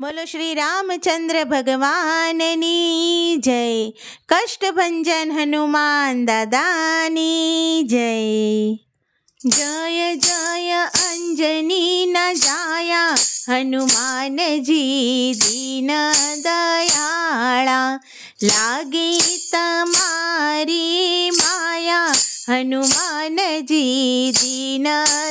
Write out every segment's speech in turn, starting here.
બોલો શ્રી રામચંદ્ર ભગવાનની જય. કષ્ટભંજન હનુમાન દાદાની જય. જય જય અંજની ન જાયા હનુમાનજી દીન દયાળા. લાગી તમારી માયા હનુમાનજી દીન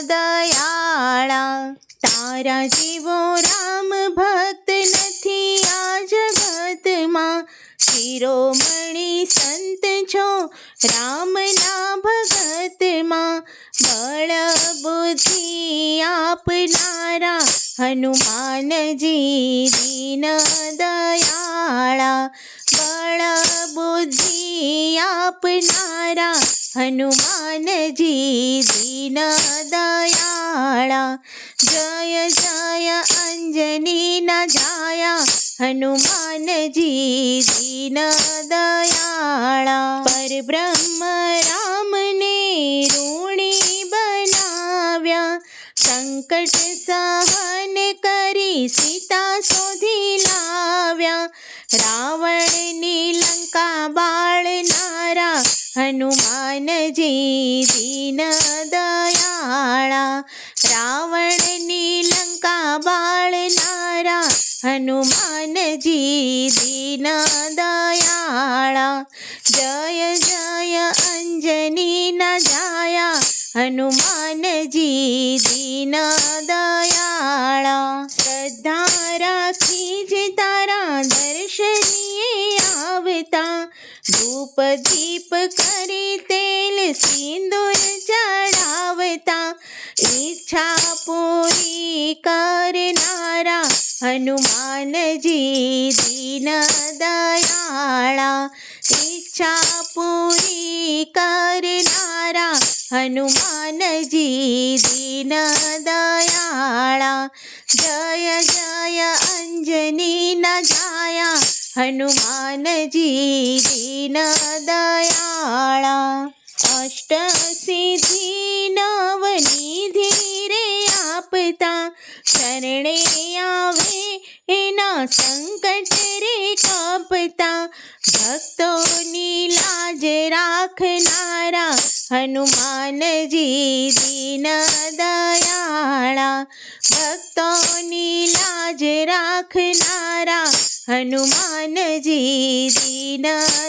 દયાળા. તારા જેવો રામ ભક્ત નથી આ જગતમાં. શિરોમણી સંત છો રામના ભગતમાં. બળ બુદ્ધિ આપનારા હનુમાનજી દીન દયાળા. બળ બુદ્ધિ આપનારા હનુમાનજી દીન દયાળા. જય જય અંજની ન જાયા હનુમાનજી દીન દયાળા. પરબ્રહ્મ રામને ઋણી બનાવ્યા. સંકટ સહન કરી સીતા શોધી લાવ્યા. રાવણની લંકા બાળનારા હનુમાનજી દીન દયાળા. રાવણની લંકા બાળનારા હનુમાનજી દીન દયાળા. જય જય અંજની ન જાયા હનુમાનજી દીન દયાળા. શ્રદ્ધા રાખી જ તારા દર્શનીએ આવતા. ધૂપ દીપ કરી તેલ સિંદૂર ચડાવતા. ઈચ્છા પૂરી કરનારા હનુમાનજી દીન દયાળા. ઈચ્છા પૂરી કરનારા હનુમાનજી દીન દયાળા. જય જય અંજની ન જાયા હનુમાનજી દીન દયાળા. અષ્ટસિદ્ધિ નવનિધિ રે આપતા. શરણે આવે એના સંકટ રે કાપતા. ભક્તોની લાજ રાખનારા હનુમાનજી દીન દયાળા. ભક્તોની લાજ રાખનારા હનુમાનજી દીન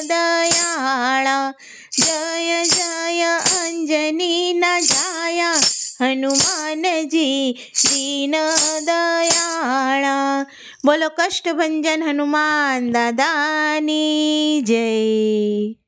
દયાળા. જય જય અંજની ન જાયા હનુમાનજી દીન દયાળા. બોલો કષ્ટભંજન હનુમાન દાદાની જય.